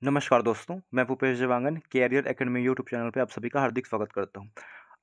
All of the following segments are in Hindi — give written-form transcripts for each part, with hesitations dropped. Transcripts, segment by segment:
नमस्कार दोस्तों, मैं Bhupesh Dewangan career academy YouTube channel पे आप सभी का हार्दिक स्वागत करता हूँ।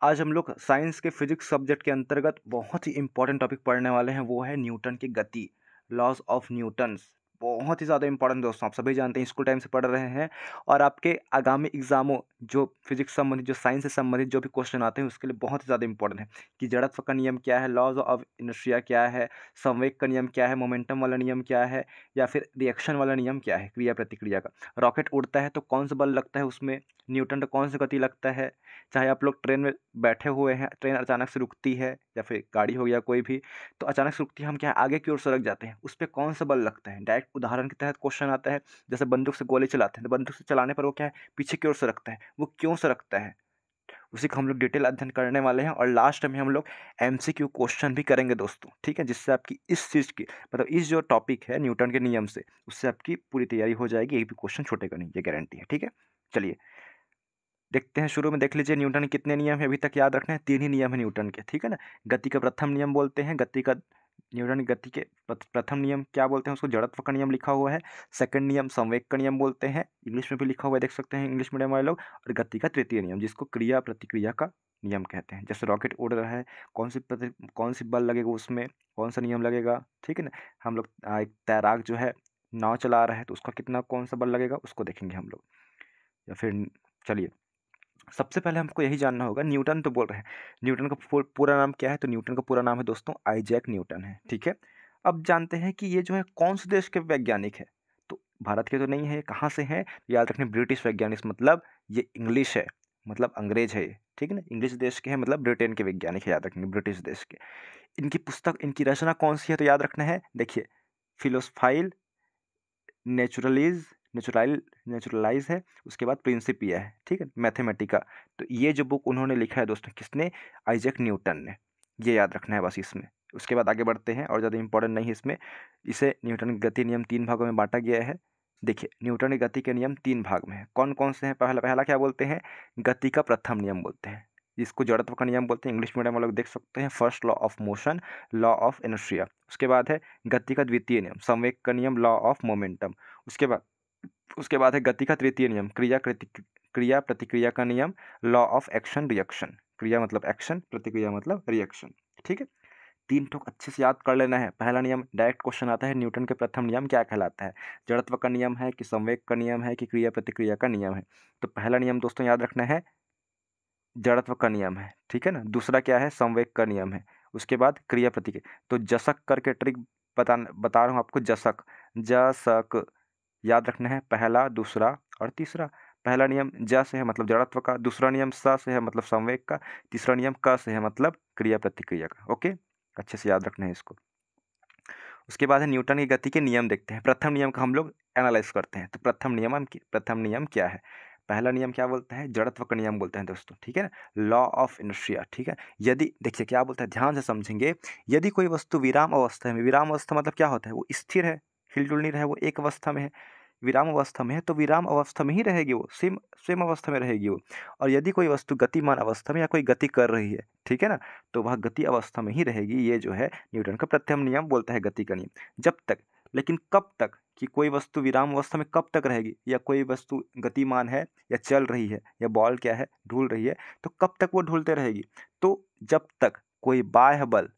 आज हम लोग साइंस के फिजिक्स सब्जेक्ट के अंतर्गत बहुत ही इंपॉर्टेंट टॉपिक पढ़ने वाले हैं, वो है न्यूटन की गति, लॉज ऑफ न्यूटन्स। बहुत ही ज़्यादा इंपॉर्टेंट दोस्तों, आप सभी जानते हैं, स्कूल टाइम से पढ़ रहे हैं और आपके आगामी एग्जामों जो फिजिक्स संबंधित, जो साइंस से संबंधित जो भी क्वेश्चन आते हैं उसके लिए बहुत ही ज़्यादा इंपॉर्टेंट है कि जड़त्व का नियम क्या है, लॉज ऑफ इनर्शिया क्या है, संवेग का नियम क्या है, मोमेंटम वाला नियम क्या है, या फिर रिएक्शन वाला नियम क्या है, क्रिया प्रतिक्रिया का। रॉकेट उड़ता है तो कौन सा बल लगता है उसमें, न्यूटन का कौन सा गति लगता है। चाहे आप लोग ट्रेन में बैठे हुए हैं, ट्रेन अचानक से रुकती है या फिर गाड़ी हो गया कोई भी, तो अचानक से रुकती है, हम क्या है आगे की ओर सरक जाते हैं, उस पर कौन सा बल लगता है। डायरेक्ट उदाहरण के तहत क्वेश्चन आता है, जैसे बंदूक से गोली चलाते हैं तो बंदूक से चलाने पर वो क्या है पीछे की ओर सरकता है, वो क्यों सरकता है, उसी का हम लोग डिटेल अध्ययन करने वाले हैं। और लास्ट में हम लोग एमसीक्यू क्वेश्चन भी करेंगे दोस्तों, ठीक है, जिससे आपकी इस चीज़ की मतलब इस जो टॉपिक है न्यूटन के नियम से, उससे आपकी पूरी तैयारी हो जाएगी, एक भी क्वेश्चन छूटेगा नहीं, ये गारंटी है। ठीक है, चलिए देखते हैं। शुरू में देख लीजिए न्यूटन के कितने नियम है, अभी तक याद रखना है, 3 ही नियम है न्यूटन के, ठीक है ना। गति का प्रथम नियम बोलते हैं, गति का न्यूटन की गति के प्रथम नियम क्या बोलते हैं उसको, जड़त्व का नियम लिखा हुआ है। सेकंड नियम संवेग का नियम बोलते हैं, इंग्लिश में भी लिखा हुआ है, देख सकते हैं इंग्लिश मीडियम वाले लोग। और गति का तृतीय नियम जिसको क्रिया प्रतिक्रिया का नियम कहते हैं। जैसे रॉकेट उड़ रहा है, कौन सी बल लगेगा उसमें, कौन सा नियम लगेगा, ठीक है ना। हम लोग एक तैराक जो है नाव चला रहा है तो उसका कितना कौन सा बल लगेगा उसको देखेंगे हम लोग। या फिर चलिए, सबसे पहले हमको यही जानना होगा, न्यूटन तो बोल रहे हैं, न्यूटन का पूरा नाम क्या है, तो न्यूटन का पूरा नाम है दोस्तों आइजैक न्यूटन है, ठीक है। अब जानते हैं कि ये जो है कौन से देश के वैज्ञानिक है, तो भारत के तो नहीं है, ये कहाँ से हैं, याद रखने ब्रिटिश वैज्ञानिक, मतलब ये इंग्लिश है, मतलब अंग्रेज है ये, ठीक है ना। इंग्लिश देश के हैं, मतलब ब्रिटेन के वैज्ञानिक है, याद रखेंगे ब्रिटिश देश के। इनकी पुस्तक, इनकी रचना कौन सी है, तो याद रखना है, देखिए फिलोसफाइल नेचुरलीज नेचुरल नेचुरलाइज है, उसके बाद प्रिंसिपिया है, ठीक है, मैथमेटिका। तो ये जो बुक उन्होंने लिखा है दोस्तों, किसने, आइजैक न्यूटन ने, ये याद रखना है बस इसमें। उसके बाद आगे बढ़ते हैं, और ज़्यादा इंपॉर्टेंट नहीं है इसमें। इसे न्यूटन की गति नियम 3 भागों में बांटा गया है। देखिए न्यूटन की गति के नियम 3 भाग में है, कौन कौन से हैं। पहला पहला क्या बोलते हैं, गति का प्रथम नियम बोलते हैं, जिसको जड़त्व का नियम बोलते हैं, इंग्लिश मीडियम वाले लोग देख सकते हैं, first law of motion, law of inertia. उसके बाद है गति का द्वितीय नियम, संवेग का नियम, लॉ ऑफ मोमेंटम। उसके बाद है गति का तृतीय नियम, क्रिया प्रतिक्रिया का नियम, लॉ ऑफ एक्शन रिएक्शन। क्रिया मतलब एक्शन, प्रतिक्रिया मतलब रिएक्शन, ठीक है। 3 ठोक अच्छे से याद कर लेना है। पहला नियम डायरेक्ट क्वेश्चन आता है, न्यूटन के प्रथम नियम क्या कहलाता है, जड़त्व का नियम है कि संवेग का नियम है कि क्रिया प्रतिक्रिया का नियम है। तो पहला नियम दोस्तों याद रखना है, जड़त्व का नियम है, ठीक है ना। दूसरा क्या है, संवेग का नियम है। उसके बाद क्रिया प्रतिक्रिया। तो जसक करके ट्रिक बता रहा हूँ आपको, जसक, जसक याद रखना है, पहला, दूसरा और तीसरा। पहला नियम ज से है मतलब जड़त्व का, दूसरा नियम स से है मतलब संवेग का, तीसरा नियम क से है मतलब क्रिया प्रतिक्रिया का। ओके, अच्छे से याद रखना है इसको। उसके बाद है न्यूटन की गति के नियम, देखते हैं। प्रथम नियम का हम लोग एनालाइज करते हैं। तो प्रथम नियम क्या है, पहला नियम क्या बोलता है, जड़त्व का नियम बोलते हैं दोस्तों, ठीक है ना, लॉ ऑफ इनर्शिया, ठीक है। यदि देखिए क्या बोलता है, ध्यान से समझेंगे, यदि कोई वस्तु विराम अवस्था में, विराम अवस्था मतलब क्या होता है, वो स्थिर है, हिलजुल नहीं रहा है, वो एक अवस्था में है, विराम अवस्था में है, तो विराम अवस्था में ही रहेगी वो, सेम सेम अवस्था में रहेगी वो। और यदि कोई वस्तु गतिमान अवस्था में या कोई गति कर रही है, ठीक है ना, तो वह गति अवस्था में ही रहेगी। ये जो है न्यूटन का प्रथम नियम बोलता है, गति का नियम। जब तक, लेकिन कब तक, कि कोई वस्तु विराम अवस्था में कब तक रहेगी, या कोई वस्तु गतिमान है या चल रही है या बॉल क्या है ढूल रही है, तो कब तक वो ढूलते रहेगी, तो जब तक कोई बाह्य बल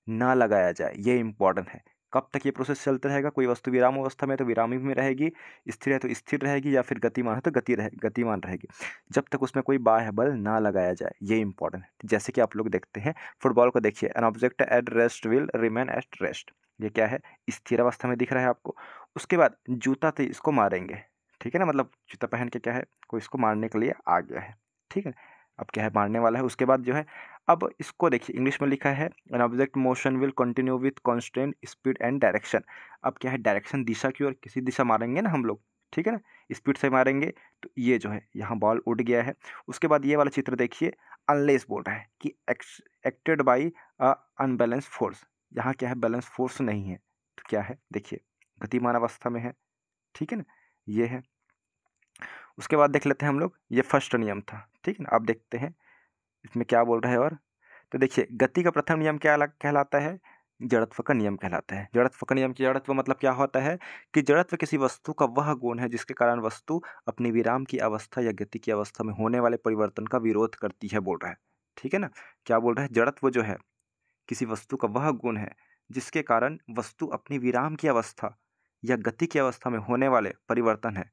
ना लगाया जाए, ये इंपॉर्टेंट है। कब तक ये प्रोसेस चलता रहेगा, कोई वस्तु विराम अवस्था में तो विराम ही में रहेगी, स्थिर है तो स्थिर रहेगी, या फिर गतिमान है तो गतिमान रहेगी, जब तक उसमें कोई बाह्य बल ना लगाया जाए, ये इंपॉर्टेंट है। जैसे कि आप लोग देखते हैं फुटबॉल को, देखिए an object at rest will remain at rest, ये क्या है, स्थिर अवस्था में दिख रहा है आपको। उसके बाद जूता से इसको मारेंगे, ठीक है ना, मतलब जूता पहन के क्या है, कोई इसको मारने के लिए आ गया है, ठीक है, अब क्या है मारने वाला है। उसके बाद जो है, अब इसको देखिए इंग्लिश में लिखा है, an object motion will continue with constant speed and direction. अब क्या है, डायरेक्शन दिशा की ओर, किसी दिशा मारेंगे ना हम लोग, ठीक है ना, स्पीड से मारेंगे, तो ये जो है यहाँ बॉल उड़ गया है। उसके बाद ये वाला चित्र देखिए, अनलेस बोल रहा है कि एक्टेड बाई अनबैलेंस फोर्स, यहाँ क्या है, बैलेंस फोर्स नहीं है, तो क्या है देखिए, गतिमान अवस्था में है, ठीक है ना, ये है। उसके बाद देख लेते हैं हम लोग, ये फर्स्ट नियम था, ठीक है ना। अब देखते हैं इसमें क्या बोल रहा है। और तो देखिए गति का प्रथम नियम क्या कहलाता है, जड़त्व का नियम कहलाता है। जड़त्व का नियम, जड़त्व मतलब क्या होता है कि जड़त्व किसी वस्तु का वह गुण है जिसके कारण वस्तु अपनी विराम की अवस्था या गति की अवस्था में होने वाले परिवर्तन का विरोध करती है, बोल रहा है। ठीक है ना, क्या बोल रहा है, जड़त्व जो है किसी वस्तु का वह गुण है जिसके कारण वस्तु अपनी विराम की अवस्था या गति की अवस्था में होने वाले परिवर्तन है,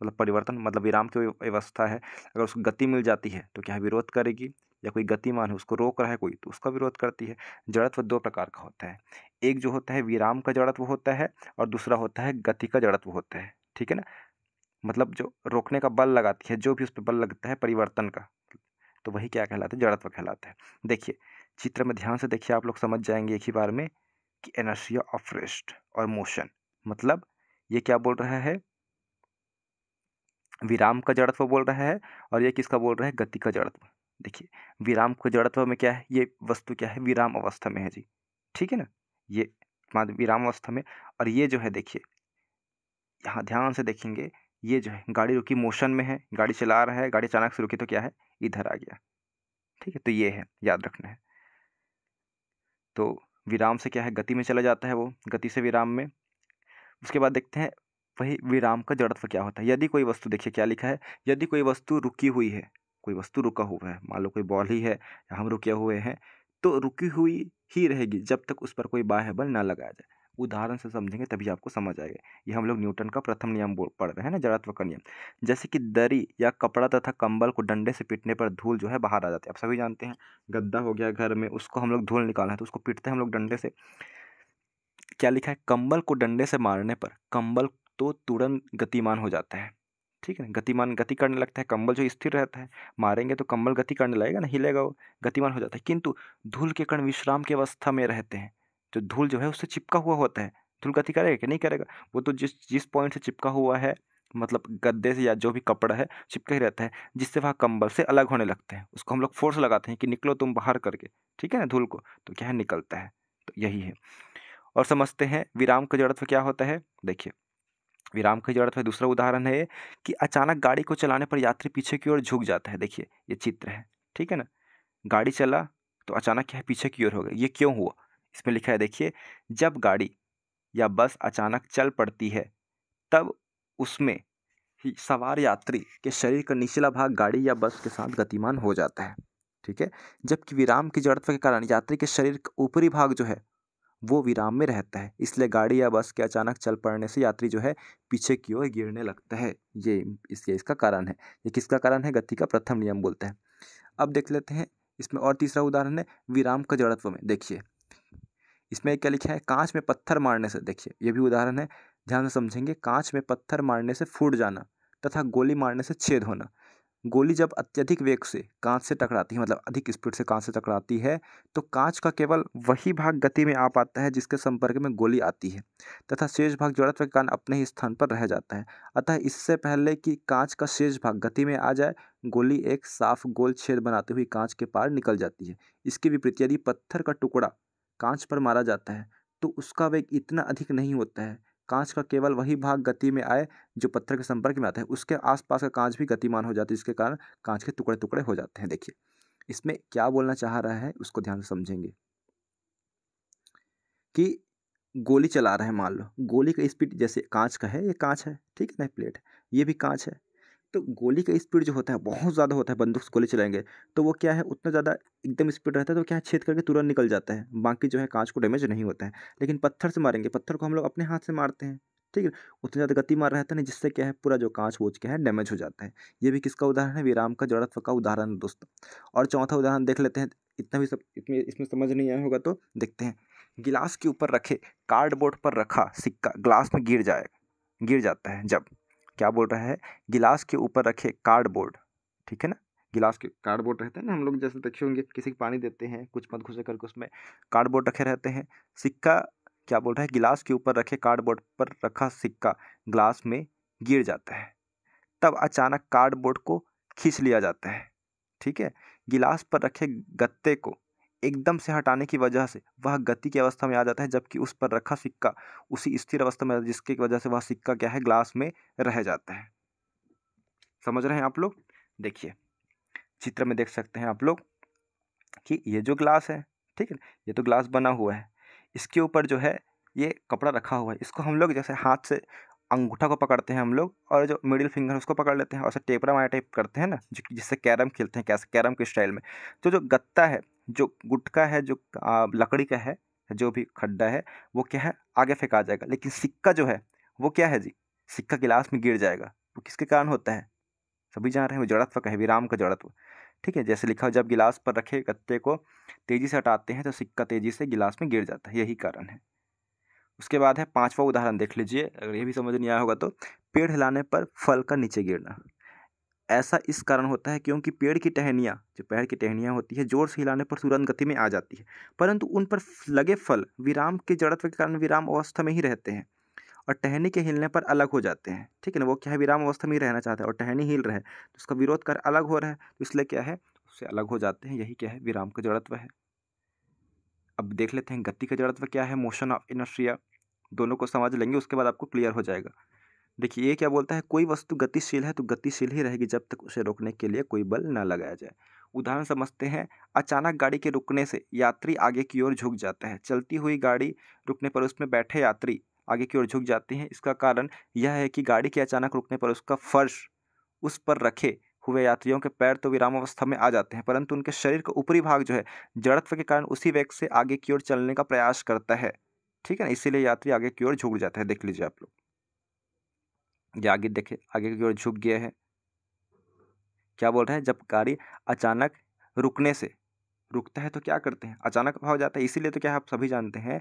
मतलब परिवर्तन मतलब विराम की अवस्था है, अगर उसको गति मिल जाती है तो क्या है, विरोध करेगी। या कोई गतिमान है उसको रोक रहा है कोई तो उसका विरोध करती है। जड़त्व दो प्रकार का होता है, एक जो होता है विराम का जड़त्व होता है और दूसरा होता है गति का जड़त्व होता है। ठीक है ना, मतलब जो रोकने का बल लगाती है, जो भी उस पर बल लगता है परिवर्तन का, तो वही क्या कहलाता है, जड़त्व कहलाता है। देखिए चित्र में ध्यान से देखिए, आप लोग समझ जाएंगे एक ही बार में कि इनर्शिया ऑफ रेस्ट और मोशन, मतलब ये क्या बोल रहा है, विराम का जड़त्व बोल रहा है और ये किसका बोल रहा है, गति का जड़त्व। देखिए विराम का जड़त्व में क्या है, ये वस्तु क्या है, विराम अवस्था में है जी। ठीक है ना, ये विराम अवस्था में, और ये जो है देखिए यहाँ ध्यान से देखेंगे, ये जो है गाड़ी रुकी मोशन में है, गाड़ी चला रहा है, गाड़ी अचानक से रुकी तो क्या है, इधर आ गया। ठीक है, तो ये है, याद रखना है। तो विराम से क्या है, गति में चला जाता है, वो गति से विराम में। उसके बाद देखते हैं वही विराम का जड़त्व क्या होता है। यदि कोई वस्तु, देखिए क्या लिखा है, यदि कोई वस्तु रुकी हुई है, कोई वस्तु रुका हुआ है, मान लो कोई बॉल ही है या हम रुके हुए हैं, तो रुकी हुई ही रहेगी जब तक उस पर कोई बाह्य बल ना लगाया जाए। उदाहरण से समझेंगे तभी आपको समझ आएगा। ये हम लोग न्यूटन का प्रथम नियम पढ़ रहे हैं ना, जड़त्व का नियम। जैसे कि दरी या कपड़ा तथा कंबल को डंडे से पीटने पर धूल जो है बाहर आ जाती है। आप सभी जानते हैं, गद्दा हो गया घर में, उसको हम लोग धूल निकालना है तो उसको पीटते हैं हम लोग डंडे से। क्या लिखा है, कंबल को डंडे से मारने पर कंबल तो तुरंत गतिमान हो जाता है। ठीक है, गतिमान गति करने लगता है, कंबल जो स्थिर रहता है, मारेंगे तो कंबल गति करने लगेगा ना, हिलेगा, वो गतिमान हो जाता है। किंतु धूल के कण विश्राम की अवस्था में रहते हैं, जो धूल जो है उससे चिपका हुआ होता है, धूल गति करेगा कि नहीं करेगा, वो तो जिस जिस पॉइंट से चिपका हुआ है, मतलब गद्दे से या जो भी कपड़ा है चिपका ही रहता है, जिससे वह कंबल से अलग होने लगते हैं, उसको हम लोग फोर्स लगाते हैं कि निकलो तुम बाहर करके। ठीक है ना, धूल को, तो क्या है, निकलता है। तो यही है। और समझते हैं विराम का जड़त्व क्या होता है। देखिए विराम का जड़त्व दूसरा उदाहरण है कि अचानक गाड़ी को चलाने पर यात्री पीछे की ओर झुक जाता है। देखिए ये चित्र है, ठीक है ना, गाड़ी चला तो अचानक क्या है, पीछे की ओर हो गया। ये क्यों हुआ, इसमें लिखा है, देखिए जब गाड़ी या बस अचानक चल पड़ती है तब उसमें ही सवार यात्री के शरीर का निचला भाग गाड़ी या बस के साथ गतिमान हो जाता है। ठीक है, जबकि विराम की जड़त्व के कारण यात्री के शरीर का ऊपरी भाग जो है वो विराम में रहता है, इसलिए गाड़ी या बस के अचानक चल पड़ने से यात्री जो है पीछे की ओर गिरने लगता है। ये इसका कारण है। ये किसका कारण है, गति का प्रथम नियम बोलते हैं। अब देख लेते हैं इसमें और तीसरा उदाहरण है विराम का जड़त्व में। देखिए इसमें क्या लिखा है, कांच में पत्थर मारने से, देखिए ये भी उदाहरण है, ध्यान से समझेंगे। कांच में पत्थर मारने से फूट जाना तथा गोली मारने से छेद होना। गोली जब अत्यधिक वेग से कांच से टकराती है, मतलब अधिक स्पीड से कांच से टकराती है, तो कांच का केवल वही भाग गति में आ पाता है जिसके संपर्क में गोली आती है, तथा शेष भाग जड़त्व के कारण अपने ही स्थान पर रह जाता है। अतः इससे पहले कि कांच का शेष भाग गति में आ जाए, गोली एक साफ गोल छेद बनाते हुए कांच के पार निकल जाती है। इसके विपरीत यदि पत्थर का टुकड़ा कांच पर मारा जाता है तो उसका वेग इतना अधिक नहीं होता है, कांच का केवल वही भाग गति में आए जो पत्थर के संपर्क में आता है, उसके आसपास का कांच भी गतिमान हो जाता है, जिसके कारण कांच के टुकड़े टुकड़े हो जाते हैं। देखिए इसमें क्या बोलना चाह रहा है उसको ध्यान से समझेंगे कि गोली चला रहे हैं, मान लो गोली का स्पीड जैसे कांच का है, ये कांच है, ठीक है ना, प्लेट है, ये भी कांच है, तो गोली का स्पीड जो होता है बहुत ज़्यादा होता है। बंदूक से गोली चलाएंगे तो वो क्या है, उतना ज़्यादा एकदम स्पीड रहता है, तो क्या है, छेद करके तुरंत निकल जाता है, बाकी जो है कांच को डैमेज नहीं होता है। लेकिन पत्थर से मारेंगे, पत्थर को हम लोग अपने हाथ से मारते हैं, ठीक है, उतना ज़्यादा गति मार रहता है नहीं, जिससे क्या है पूरा जो कांच वोच क्या है डैमेज हो जाता है। ये भी किसका उदाहरण है, विराम का जड़त्व का उदाहरण है दोस्तों। और चौथा उदाहरण देख लेते हैं। इतना भी सब इसमें समझ नहीं आया होगा तो देखते हैं। गिलास के ऊपर रखे कार्डबोर्ड पर रखा सिक्का ग्लास में गिर जाता है जब, क्या बोल रहा है, गिलास के ऊपर रखे कार्डबोर्ड, ठीक है ना, गिलास के कार्डबोर्ड रहते हैं ना, हम लोग जैसे देखे होंगे किसी को पानी देते हैं कुछ मत घुसे करके, उसमें कार्डबोर्ड रखे रहते हैं। सिक्का, क्या बोल रहा है, गिलास के ऊपर रखे कार्डबोर्ड पर रखा सिक्का ग्लास में गिर जाता है, तब अचानक कार्डबोर्ड को खींच लिया जाता है। ठीक है, गिलास पर रखे गत्ते को एकदम से हटाने की वजह से वह गति की अवस्था में आ जाता है, जबकि उस पर रखा सिक्का उसी स्थिर अवस्था में, जिसकी वजह से वह सिक्का क्या है, ग्लास में रह जाता है। समझ रहे हैं आप लोग। देखिए चित्र में देख सकते हैं आप लोग कि ये जो ग्लास है, ठीक है, ये तो ग्लास बना हुआ है, इसके ऊपर जो है ये कपड़ा रखा हुआ है, इसको हम लोग जैसे हाथ से अंगूठा को पकड़ते हैं हम लोग, और जो मिडिल फिंगर उसको पकड़ लेते हैं और ऐसे टेपरा मारा टाइप करते हैं ना, जिससे कैरम खेलते हैं, कैसे कैरम के स्टाइल में। तो जो गत्ता है, जो गुटका है, जो लकड़ी का है, जो भी खड्डा है, वो क्या है, आगे फेंका जाएगा। लेकिन सिक्का जो है वो क्या है जी, सिक्का गिलास में गिर जाएगा। वो किसके कारण होता है, सभी जान रहे हैं, वो जड़त्व का है, विराम का जड़त्व। ठीक है, जैसे लिखा हो, जब गिलास पर रखे गत्ते को तेजी से हटाते हैं तो सिक्का तेजी से गिलास में गिर जाता है, यही कारण है। उसके बाद है 5वां उदाहरण देख लीजिए, अगर ये भी समझ नहीं आया होगा तो, पेड़ हिलाने पर फल का नीचे गिरना। ऐसा इस कारण होता है क्योंकि पेड़ की टहनियाँ, जो पेड़ की टहनियाँ होती है, जोर से हिलाने पर तुरंत गति में आ जाती है, परंतु उन पर लगे फल विराम के जड़त्व के कारण विराम अवस्था में ही रहते हैं और टहनी के हिलने पर अलग हो जाते हैं। ठीक है ना, वो क्या है, विराम अवस्था में ही रहना चाहता है और टहनी हिल रहा है तो उसका विरोध कर अलग हो रहा है, तो इसलिए क्या है, उससे अलग हो जाते हैं, यही क्या है, विराम का जड़त्व है। अब देख लेते हैं गति का जड़त्व क्या है, मोशन ऑफ इनर्शिया। दोनों को समझ लेंगे, उसके बाद आपको क्लियर हो जाएगा। देखिए ये क्या बोलता है, कोई वस्तु गतिशील है तो गतिशील ही रहेगी जब तक उसे रोकने के लिए कोई बल न लगाया जाए। उदाहरण समझते हैं, अचानक गाड़ी के रुकने से यात्री आगे की ओर झुक जाता है। चलती हुई गाड़ी रुकने पर उसमें बैठे यात्री आगे की ओर झुक जाते हैं। इसका कारण यह है कि गाड़ी के अचानक रुकने पर उसका फर्श, उस पर रखे हुए यात्रियों के पैर तो विराम अवस्था में आ जाते हैं, परंतु उनके शरीर का ऊपरी भाग जो है जड़त्व के कारण उसी वेग से आगे की ओर चलने का प्रयास करता है। ठीक है ना, इसीलिए यात्री आगे की ओर झुक जाता है। देख लीजिए आप लोग, ये आगे देखे, आगे की ओर झुक गया है। क्या बोल रहा है, जब गाड़ी अचानक रुकने से, रुकता है तो क्या करते हैं, अचानक हो जाता है। इसीलिए तो क्या है, आप सभी जानते हैं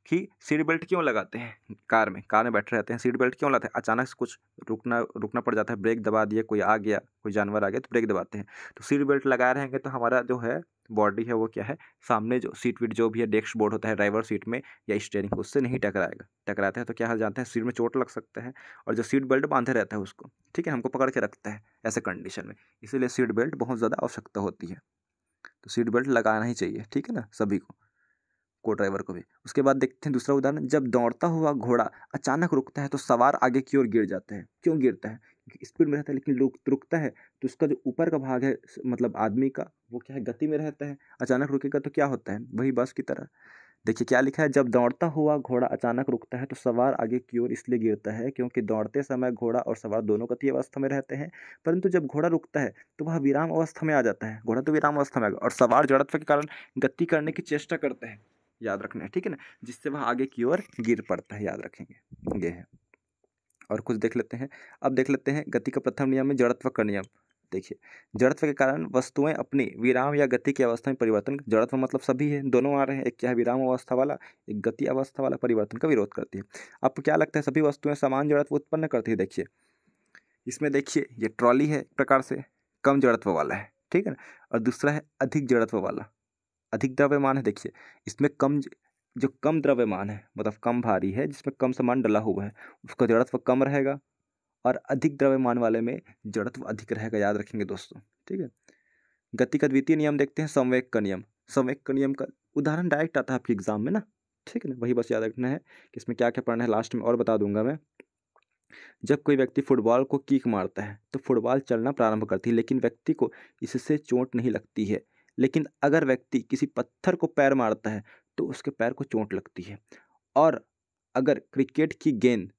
कि सीट बेल्ट क्यों लगाते हैं, कार में बैठे रहते हैं, सीट बेल्ट क्यों लगाते हैं, अचानक से कुछ रुकना पड़ जाता है, ब्रेक दबा दिए, कोई आ गया, कोई जानवर आ गया तो ब्रेक दबाते हैं। तो सीट बेल्ट लगाए रहेंगे तो हमारा जो है बॉडी है वो क्या है, सामने जो सीट वीट जो भी है, डेस्क बोर्ड होता है ड्राइवर सीट में या स्टीयरिंग, उससे नहीं टकराएगा। टकराता है तो क्या हाल जानते हैं, सिर में चोट लग सकता है, और जो सीट बेल्ट बांधे रहता है उसको, ठीक है, हमको पकड़ के रखता है ऐसे कंडीशन में, इसीलिए सीट बेल्ट बहुत ज़्यादा आवश्यकता होती है। तो सीट बेल्ट लगाना ही चाहिए, ठीक है ना, सभी को ड्राइवर को भी। उसके बाद देखते हैं दूसरा उदाहरण, जब दौड़ता हुआ घोड़ा अचानक रुकता है तो सवार आगे की ओर गिर जाता है। क्यों गिरता है, क्योंकि स्पीड में रहता है लेकिन रुकता है तो उसका जो ऊपर का भाग है, मतलब आदमी का, वो क्या है, गति में रहता है। अचानक रुकेगा तो क्या होता है, वही बस की तरह। देखिए क्या लिखा है, जब दौड़ता हुआ घोड़ा अचानक रुकता है तो सवार आगे की ओर इसलिए गिरता है क्योंकि दौड़ते समय घोड़ा और सवार दोनों गति अवस्था में रहते हैं, परंतु जब घोड़ा रुकता है तो वह विराम अवस्था में आ जाता है। घोड़ा तो विराम अवस्था में आ गया और सवार जड़त्व के कारण गति करने की चेष्टा करता है, याद रखना है, ठीक है ना, जिससे वह आगे की ओर गिर पड़ता है, याद रखेंगे, ये है। और कुछ देख लेते हैं। अब देख लेते हैं गति का प्रथम नियम है जड़त्व का नियम। देखिए, जड़त्व के कारण वस्तुएं अपनी विराम या गति की अवस्था में परिवर्तन, जड़त्व मतलब सभी है, दोनों आ रहे हैं, एक क्या है, विराम अवस्था वाला, एक गति अवस्था वाला, परिवर्तन का विरोध करती है। आपको क्या लगता है, सभी वस्तुएं समान जड़त्व उत्पन्न करती है? देखिए इसमें, देखिए ये ट्रॉली है, एक प्रकार से कम जड़त्व वाला है, ठीक है ना, और दूसरा है अधिक जड़त्व वाला, अधिक द्रव्यमान है। देखिए इसमें जो कम द्रव्यमान है, मतलब कम भारी है, जिसमें कम सामान डला हुआ है, उसका जड़त्व कम रहेगा, और अधिक द्रव्यमान वाले में जड़त्व अधिक रहेगा, याद रखेंगे दोस्तों, ठीक है। गति का द्वितीय नियम देखते हैं, संवेग का नियम। संवेग का नियम का उदाहरण डायरेक्ट आता है आपके एग्जाम में ना, ठीक है ना, वही बस याद रखना है कि इसमें क्या क्या पढ़ना है, लास्ट में और बता दूंगा मैं। जब कोई व्यक्ति फुटबॉल को किक मारता है तो फुटबॉल चलना प्रारंभ करती है, लेकिन व्यक्ति को इससे चोट नहीं लगती है। लेकिन अगर व्यक्ति किसी पत्थर को पैर मारता है तो उसके पैर को चोट लगती है। और अगर क्रिकेट की गेंद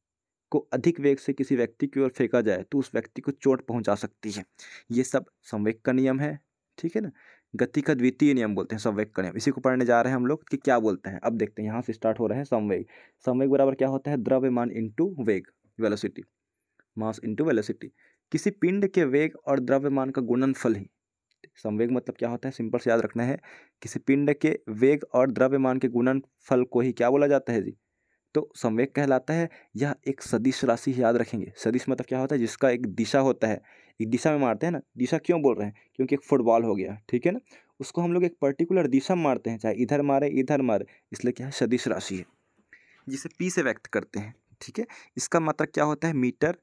को अधिक वेग से किसी व्यक्ति की ओर फेंका जाए तो उस व्यक्ति को चोट पहुंचा सकती है। ये सब संवेग का नियम है, ठीक है ना। गति का द्वितीय नियम बोलते हैं संवेग का नियम, इसी को पढ़ने जा रहे हैं हम लोग कि क्या बोलते हैं। अब देखते हैं, यहाँ से स्टार्ट हो रहे हैं संवेग। संवेग बराबर क्या होता है, द्रव्यमान इंटू वेग, वेलोसिटी, मास इंटू वेलोसिटी। किसी पिंड के वेग और द्रव्यमान का गुणनफल ही संवेग मतलब क्या होता है, सिंपल से याद रखना है, किसी पिंड के वेग और द्रव्यमान के गुणनफल को ही क्या बोला जाता है जी, तो संवेग कहलाता है। यह एक सदिश राशि है, याद रखेंगे। सदिश मतलब क्या होता है, जिसका एक दिशा होता है, एक दिशा में मारते हैं ना, दिशा क्यों बोल रहे हैं, क्योंकि एक फुटबॉल हो गया, ठीक है ना, उसको हम लोग एक पर्टिकुलर दिशा में मारते हैं, चाहे इधर मारे इधर मारे, इसलिए क्या है, सदिश राशि है, जिसे पी से व्यक्त करते हैं, ठीक है। इसका मात्रक क्या होता है, मीटर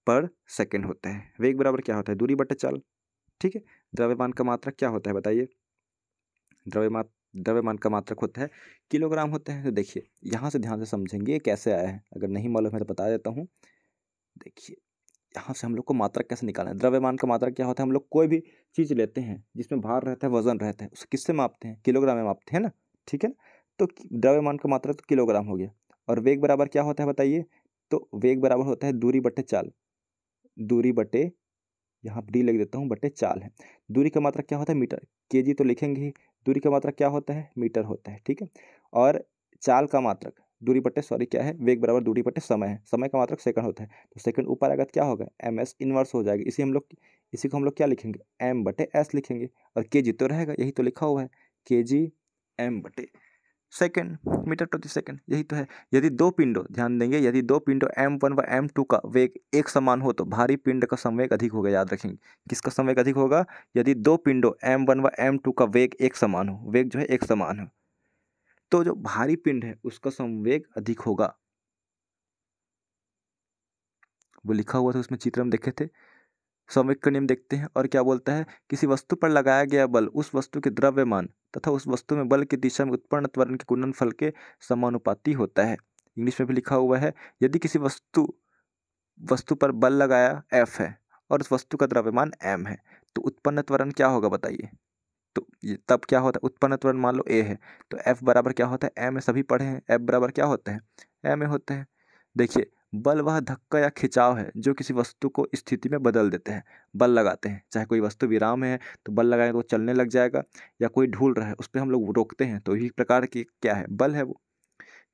पर सेकेंड होता है। वेग बराबर क्या होता है, दूरी बटे चाल, ठीक है। द्रव्यमान का मात्रक क्या होता है बताइए, द्रव्यमान का मात्रक होता है किलोग्राम होता है। तो देखिए यहाँ से ध्यान से समझेंगे ये कैसे आया है, अगर नहीं मालूम है तो बता देता हूँ। देखिए यहाँ से हम लोग को मात्रक कैसे निकालना है। द्रव्यमान का मात्रक क्या होता है, हम लोग कोई भी चीज़ लेते हैं जिसमें भार रहता है, वजन रहता है, उसे किससे मापते हैं, किलोग्राम में मापते हैं ना, ठीक है। तो द्रव्यमान का मात्रा तो किलोग्राम हो गया। और वेग बराबर क्या होता है बताइए? तो वेग बराबर होता है दूरी बटे चाल, दूरी बटे, यहाँ डी लिख देता हूँ, बटे चाल है। दूरी का मात्रक क्या होता है? मीटर। केजी तो लिखेंगे ही, दूरी का मात्रक क्या होता है? मीटर होता है, ठीक है। और चाल का मात्रक दूरी बटे क्या है? वेग बराबर दूरी बटे समय है, समय का मात्रक सेकंड होता है, तो सेकंड ऊपर आएगा तो क्या होगा? एम एस इनवर्स हो जाएगा। इसी को हम लोग क्या लिखेंगे? एम बटे एस लिखेंगे। और केजी तो रहेगा, यही तो लिखा हुआ है, केजी एम बटे सेकेंड, मीटर प्रति सेकंड, यही तो है। यदि दो पिंडों, ध्यान देंगे, यदि दो पिंडों m1 व m2 का वेग एक समान हो तो भारी पिंड का संवेग अधिक होगा। याद रखेंगे, किसका संवेग अधिक होगा? यदि दो पिंडों m1 व m2 का वेग एक समान हो, वेग जो है एक समान हो, तो जो भारी पिंड है उसका संवेग अधिक होगा। वो लिखा हुआ था उसमें, चित्र हम देखे थे। संवेग का नियम देखते हैं, और क्या बोलता है? किसी वस्तु पर लगाया गया बल उस वस्तु के द्रव्यमान तथा उस वस्तु में बल की दिशा में उत्पन्न त्वरण के गुणनफल के समानुपाती होता है। इंग्लिश में भी लिखा हुआ है, यदि किसी वस्तु पर बल लगाया F है और उस वस्तु का द्रव्यमान m है, तो उत्पन्न त्वरण क्या होगा बताइए? तो ये तब क्या होता है? उत्पन्न त्वरण मान लो a है, तो F बराबर क्या होता है? m है, सभी पढ़े हैं, F बराबर क्या होता है? m होते हैं। देखिए, बल वह धक्का या खिंचाव है जो किसी वस्तु को स्थिति में बदल देते हैं। बल लगाते हैं, चाहे कोई वस्तु विराम है तो बल लगाएंगे तो वो चलने लग जाएगा, या कोई ढूल रहा है उस पर हम लोग रोकते हैं, तो इसी प्रकार की क्या है? बल है वो।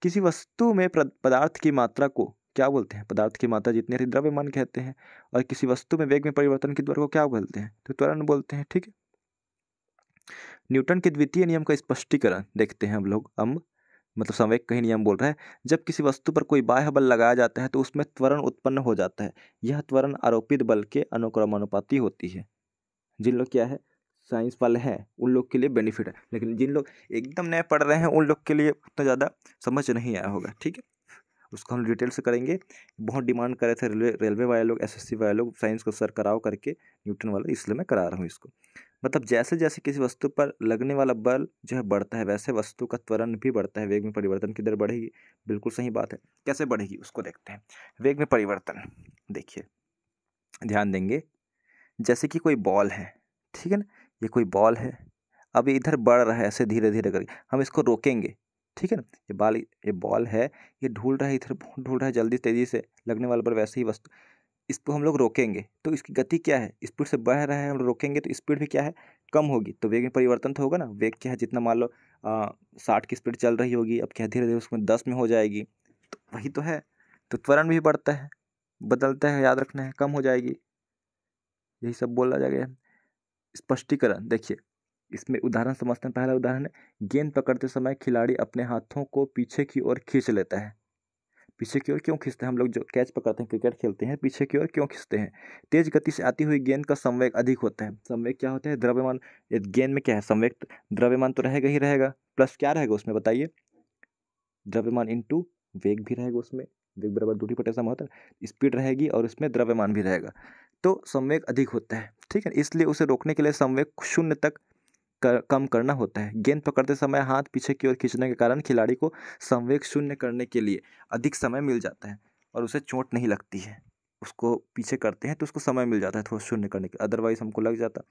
किसी वस्तु में पदार्थ की मात्रा को क्या बोलते हैं? पदार्थ की मात्रा जितनी अधिक द्रव्यमान कहते हैं। और किसी वस्तु में वेग में परिवर्तन की दर को क्या बोलते हैं? तो त्वरण बोलते हैं, ठीक है। न्यूटन के द्वितीय नियम का स्पष्टीकरण देखते हैं हम लोग। मतलब संवेग का ही नियम बोल रहा है, जब किसी वस्तु पर कोई बाह्य बल लगाया जाता है तो उसमें त्वरण उत्पन्न हो जाता है। यह त्वरण आरोपित बल के अनुक्रमानुपाती होती है। जिन लोग क्या है, साइंस वाले हैं, उन लोग के लिए बेनिफिट है, लेकिन जिन लोग एकदम नए पढ़ रहे हैं उन लोग के लिए उतना ज़्यादा समझ नहीं आया होगा, ठीक है। उसको हम डिटेल से करेंगे। बहुत डिमांड कर रहे थे रेलवे वाले लोग, एसएससी वाले लोग, साइंस को सर कराओ करके, न्यूटन वाला, इसलिए मैं करा रहा हूँ इसको। मतलब जैसे जैसे किसी वस्तु पर लगने वाला बल जो है बढ़ता है, वैसे वस्तु का त्वरण भी बढ़ता है, वेग में परिवर्तन की दर बढ़ेगी। बिल्कुल सही बात है। कैसे बढ़ेगी उसको देखते हैं। वेग में परिवर्तन, देखिए ध्यान देंगे, जैसे कि कोई बॉल है, ठीक है ना, ये कोई बॉल है, अब ये इधर बढ़ रहा है ऐसे धीरे धीरे करके, हम इसको रोकेंगे, ठीक है ना। ये बॉल है, ये ढूल रहा है, इधर ढूल रहा है जल्दी तेजी से लगने वाला बल, वैसे ही वस्तु, इसको हम लोग रोकेंगे तो इसकी गति क्या है? स्पीड से बह रहा है, हम रोकेंगे तो स्पीड भी क्या है? कम होगी, तो वेग में परिवर्तन तो होगा ना। वेग क्या है? जितना मान लो 60 की स्पीड चल रही होगी, अब क्या धीरे धीरे उसमें 10 में हो जाएगी, तो वही तो है। तो त्वरण भी बढ़ता है, बदलता है, याद रखना है, कम हो जाएगी, यही सब बोला जाएगा। स्पष्टीकरण देखिए, इसमें उदाहरण समझते हैं। पहला उदाहरण है, गेंद पकड़ते समय खिलाड़ी अपने हाथों को पीछे की ओर खींच लेता है। पीछे की ओर क्यों खींचते हैं? हम लोग जो कैच पकड़ते हैं, क्रिकेट खेलते हैं, पीछे की ओर क्यों खींचते हैं? तेज गति से आती हुई गेंद का संवेग अधिक होता है। संवेग क्या होता है? द्रव्यमान। गेंद में क्या है? संवेग, द्रव्यमान तो रहेगा ही रहेगा, प्लस क्या रहेगा उसमें बताइए? द्रव्यमान इंटू वेग भी रहेगा उसमें। वेग बराबर दूरी बटे समय होता है, स्पीड रहेगी और उसमें द्रव्यमान भी रहेगा, तो संवेग अधिक होता है, ठीक है। इसलिए उसे रोकने के लिए संवेग शून्य तक कम करना होता है। गेंद पकड़ते समय हाथ पीछे की ओर खींचने के कारण खिलाड़ी को संवेग शून्य करने के लिए अधिक समय मिल जाता है और उसे चोट नहीं लगती है। उसको पीछे करते हैं तो उसको समय मिल जाता है थोड़ा शून्य करने के, अदरवाइज हमको लग जाता।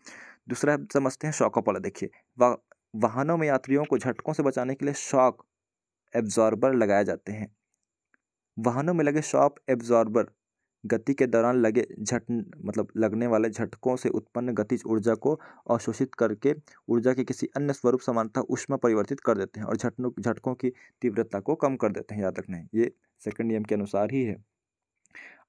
दूसरा समझते हैं शॉक ऑफ वाला। देखिए, वाहनों में यात्रियों को झटकों से बचाने के लिए शॉक एब्जॉर्बर लगाए जाते हैं। वाहनों में लगे शॉक एब्जॉर्बर गति के दौरान लगने वाले झटकों से उत्पन्न गतिज ऊर्जा को अवशोषित करके ऊर्जा के किसी अन्य स्वरूप समानतः ऊष्मा परिवर्तित कर देते हैं और झटकों की तीव्रता को कम कर देते हैं। याद रखना है, ये सेकंड नियम के अनुसार ही है।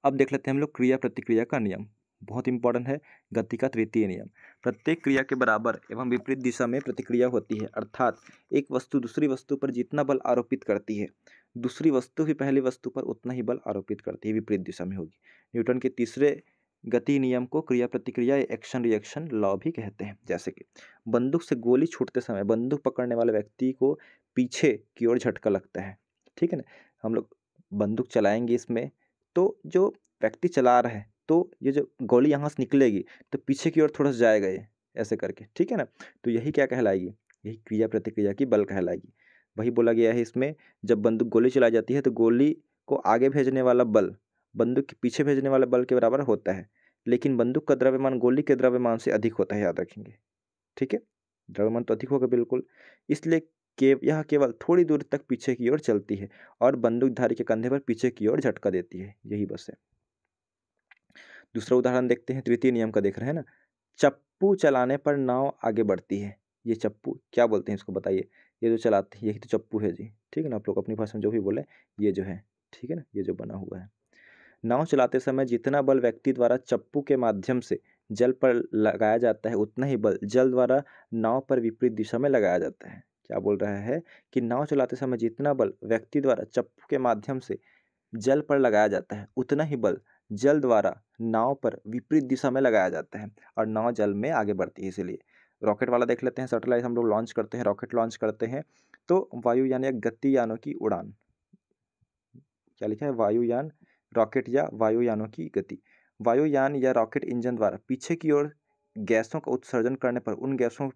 अब देख लेते हैं हम लोग क्रिया प्रतिक्रिया का नियम, बहुत इंपॉर्टेंट है। गति का तृतीय नियम, प्रत्येक क्रिया के बराबर एवं विपरीत दिशा में प्रतिक्रिया होती है। अर्थात एक वस्तु दूसरी वस्तु पर जितना बल आरोपित करती है, दूसरी वस्तु भी पहली वस्तु पर उतना ही बल आरोपित करती है, विपरीत दिशा में होगी। न्यूटन के तीसरे गति नियम को क्रिया प्रतिक्रिया या एक्शन रिएक्शन लॉ भी कहते हैं। जैसे कि बंदूक से गोली छूटते समय बंदूक पकड़ने वाले व्यक्ति को पीछे की ओर झटका लगता है, ठीक है ना। हम लोग बंदूक चलाएंगे इसमें, तो जो व्यक्ति चला रहा है, तो ये जो गोली यहाँ से निकलेगी तो पीछे की ओर थोड़ा सा जाएगा ये, ऐसे करके, ठीक है ना। तो यही क्या कहलाएगी? यही क्रिया प्रतिक्रिया की बल कहलाएगी। वही बोला गया है इसमें, जब बंदूक गोली चलाई जाती है तो गोली को आगे भेजने वाला बल बंदूक के पीछे भेजने वाले बल के बराबर होता है, लेकिन बंदूक का द्रव्यमान गोली के द्रव्यमान से अधिक होता है, याद रखेंगे, ठीक है। द्रव्यमान तो अधिक होगा बिल्कुल, इसलिए यह केवल थोड़ी दूर तक पीछे की ओर चलती है और बंदूकधारी के कंधे पर पीछे की ओर झटका देती है। यही बस है। दूसरा उदाहरण देखते हैं, तृतीय नियम का देख रहे हैं ना। चप्पू चलाने पर नाव आगे बढ़ती है। ये चप्पू क्या बोलते हैं इसको बताइए। ये जो चलाते हैं यही तो चप्पू है जी, ठीक है ना। आप लोग अपनी भाषा में जो भी बोले, ये जो है, ठीक है ना, ये जो बना हुआ है। नाव चलाते समय जितना बल व्यक्ति द्वारा चप्पू के माध्यम से जल पर लगाया जाता है, उतना ही बल जल द्वारा नाव पर विपरीत दिशा में लगाया जाता है। क्या बोल रहा है कि नाव चलाते समय जितना बल व्यक्ति द्वारा चप्पू के माध्यम से जल पर लगाया जाता है, उतना ही बल जल द्वारा नाव पर विपरीत दिशा में लगाया जाता है और नाव जल में आगे बढ़ती है। इसीलिए रॉकेट वाला देख लेते हैं। सैटेलाइट हम लोग लॉन्च करते हैं, रॉकेट लॉन्च करते हैं, तो वायुयान या गतियानों की उड़ान, क्या लिखा है, वायुयान, रॉकेट या वायुयानों की गति। वायुयान या रॉकेट इंजन द्वारा पीछे की ओर गैसों का उत्सर्जन करने पर उन गैसों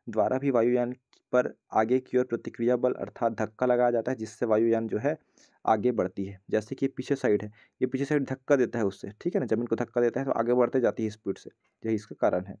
द्वारा भी वायुयान पर आगे की ओर प्रतिक्रिया बल अर्थात धक्का लगाया जाता है, जिससे वायुयान जो है आगे बढ़ती है। जैसे कि पीछे साइड है, ये पीछे साइड धक्का देता है उससे, ठीक है ना, जमीन को धक्का देता है तो आगे बढ़ते जाती है स्पीड से, यही इसका कारण है।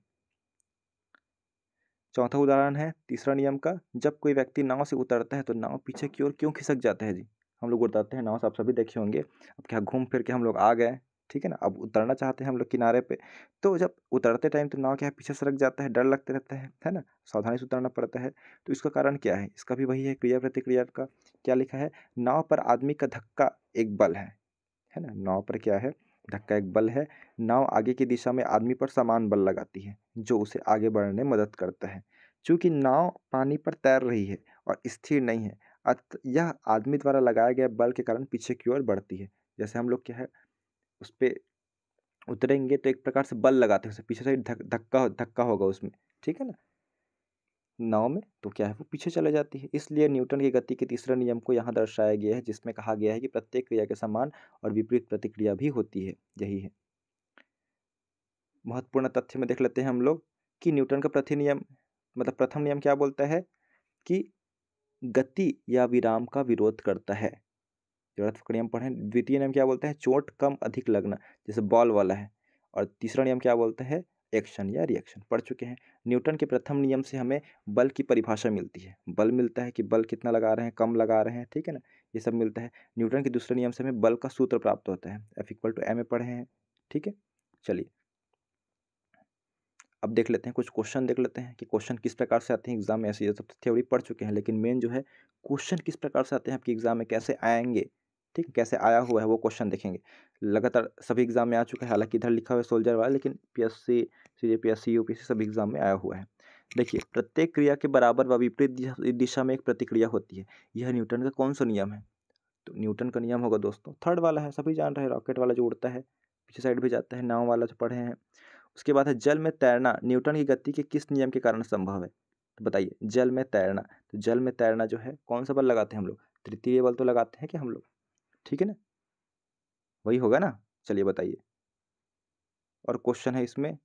चौथा उदाहरण है तीसरा नियम का। जब कोई व्यक्ति नाव से उतरता है तो नाव पीछे की ओर क्यों खिसक जाता है जी। हम लोग उतरते हैं नाव से, आप सभी देखे होंगे। अब क्या घूम फिर के हम लोग आ गए, ठीक है ना, अब उतरना चाहते हैं हम लोग किनारे पे, तो जब उतरते टाइम तो नाव क्या है, पीछे सरक जाता है, डर लगते रहता है ना, सावधानी से उतरना पड़ता है। तो इसका कारण क्या है, इसका भी वही है, क्रिया प्रतिक्रिया का। क्या लिखा है, नाव पर आदमी का धक्का एक बल है ना, नाव पर क्या है, धक्का एक बल है। नाव आगे की दिशा में आदमी पर समान बल लगाती है, जो उसे आगे बढ़ने में मदद करता है। चूंकि नाव पानी पर तैर रही है और स्थिर नहीं है, अतः यह आदमी द्वारा लगाए गए बल के कारण पीछे की ओर बढ़ती है। जैसे हम लोग क्या है, उस पे उतरेंगे तो एक प्रकार से बल लगाते हैं, उसे पीछे से धक्का धक्का होगा उसमें, ठीक है ना, नाव में, तो क्या है वो पीछे चले जाती है। इसलिए न्यूटन की गति के तीसरे नियम को यहाँ दर्शाया गया है, जिसमें कहा गया है कि प्रत्येक क्रिया के समान और विपरीत प्रतिक्रिया भी होती है। यही है महत्वपूर्ण तथ्य में देख लेते हैं हम लोग कि न्यूटन का प्रथम नियम क्या बोलता है कि गति या विराम का विरोध करता है। जड़त्व का नियम पढ़ें। द्वितीय नियम क्या बोलता है, चोट कम अधिक लगना, जैसे बॉल वाला है। और तीसरा नियम क्या बोलता है, एक्शन या रिएक्शन, पढ़ चुके हैं। न्यूटन के प्रथम नियम से हमें बल की परिभाषा मिलती है, बल मिलता है कि बल कितना लगा रहे हैं, कम लगा रहे हैं, ठीक है ना, ये सब मिलता है। न्यूटन के दूसरे नियम से हमें बल का सूत्र प्राप्त होता है, F=ma पढ़े हैं, ठीक है। चलिए अब देख लेते हैं कुछ क्वेश्चन, देख लेते हैं कि क्वेश्चन किस प्रकार से आते हैं एग्जाम में। ऐसे ये सब थ्योरी पढ़ चुके हैं, लेकिन मेन जो है क्वेश्चन किस प्रकार से आते हैं आपके एग्जाम में, कैसे आएंगे, ठीक है, कैसे आया हुआ है वो क्वेश्चन देखेंगे। लगातार सभी एग्जाम में आ चुका है, हालांकि इधर लिखा हुआ है सोल्जर वाला, लेकिन PSC, CJPSC, UPSC सभी एग्जाम में आया हुआ है। देखिए, प्रत्येक क्रिया के बराबर व विपरीत दिशा में एक प्रतिक्रिया होती है। यह न्यूटन का कौन सा नियम है, तो न्यूटन का नियम होगा दोस्तों थर्ड वाला है, सभी जान रहे हैं, रॉकेट वाला जो उड़ता है पीछे साइड भी जाता है, नाव वाला जो पढ़े हैं। उसके बाद है जल में तैरना न्यूटन की गति के किस नियम के कारण संभव है, तो बताइए, जल में तैरना, तो जल में तैरना जो है कौन सा बल लगाते हैं हम लोग, तृतीय बल तो लगाते हैं क्या हम लोग, ठीक है ना, वही होगा ना। चलिए बताइए। और क्वेश्चन है इसमें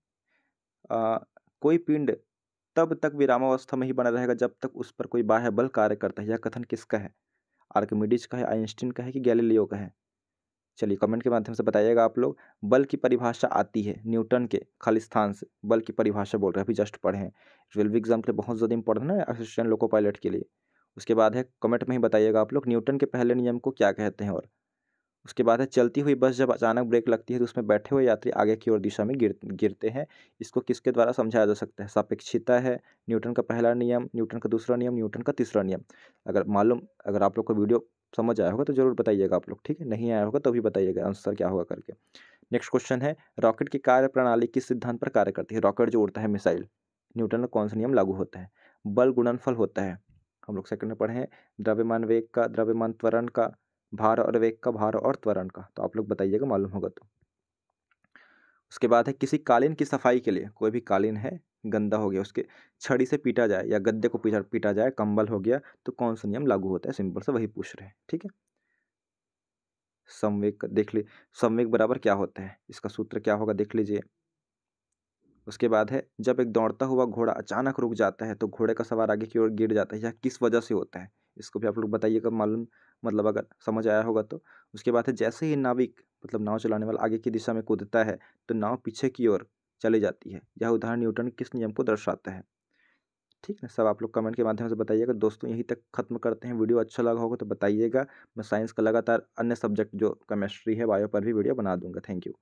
कोई पिंड तब तक विरामावस्था में ही बना रहेगा जब तक उस पर कोई बाह्य बल कार्य करता है। यह कथन किसका है, आर्किमिडीज का है, आइंस्टीन का है कि गैलीलियो का है। चलिए कमेंट के माध्यम से बताइएगा आप लोग। बल की परिभाषा आती है न्यूटन के खालिस्तान से, बल की परिभाषा बोल रहे हैं, अभी जस्ट पढ़े हैं, रेलवे एग्जाम के लिए बहुत ज़्यादा इंपॉर्टेंट है, असिस्टेंट लोको पायलट के लिए। उसके बाद है कमेंट में ही बताइएगा आप लोग न्यूटन के पहले नियम को क्या कहते हैं। और उसके बाद है चलती हुई बस जब अचानक ब्रेक लगती है तो उसमें बैठे हुए यात्री आगे की ओर दिशा में गिरते हैं, इसको किसके द्वारा समझाया जा सकता है। सापेक्षिकता है, न्यूटन का पहला नियम, न्यूटन का दूसरा नियम, न्यूटन का तीसरा नियम। अगर आप लोग को वीडियो समझ आया होगा तो जरूर बताइएगा आप लोग, ठीक है, नहीं आया होगा तो भी बताइएगा आंसर क्या होगा करके। नेक्स्ट क्वेश्चन है रॉकेट की कार्य प्रणाली किस सिद्धांत पर कार्य करती है। रॉकेट जो उड़ता है मिसाइल, न्यूटन का कौन सा नियम लागू होता है, बल गुणनफल होता है। हम लोग सेकंड में पढ़े हैं द्रव्यमान वेग का, द्रव्यमान त्वरण का, भार और वेग का, भार और त्वरण का, तो आप लोग बताइएगा मालूम होगा तो। उसके बाद है किसी कालीन की सफाई के लिए, कोई भी कालीन है गंदा हो गया, उसके छड़ी से पीटा जाए या गद्दे को पीटा जाए, कंबल हो गया, तो कौन सा नियम लागू होता है, सिंपल से वही पूछ रहे हैं, ठीक है। संवेग का देख ली, संवेग बराबर क्या होता है, इसका सूत्र क्या होगा देख लीजिए। उसके बाद है जब एक दौड़ता हुआ घोड़ा अचानक रुक जाता है तो घोड़े का सवार आगे की ओर गिर जाता है, यह किस वजह से होता है, इसको भी आप लोग बताइएगा मालूम, मतलब अगर समझ आया होगा तो। उसके बाद है जैसे ही नाविक मतलब नाव चलाने वाला आगे की दिशा में कूदता है तो नाव पीछे की ओर चली जाती है, यह उदाहरण न्यूटन किस नियम को दर्शाता है। ठीक है, सब आप लोग कमेंट के माध्यम से बताइएगा। दोस्तों यहीं तक खत्म करते हैं, वीडियो अच्छा लगा होगा तो बताइएगा। मैं साइंस का लगातार अन्य सब्जेक्ट जो केमिस्ट्री है, बायो पर भी वीडियो बना दूँगा। Thank you.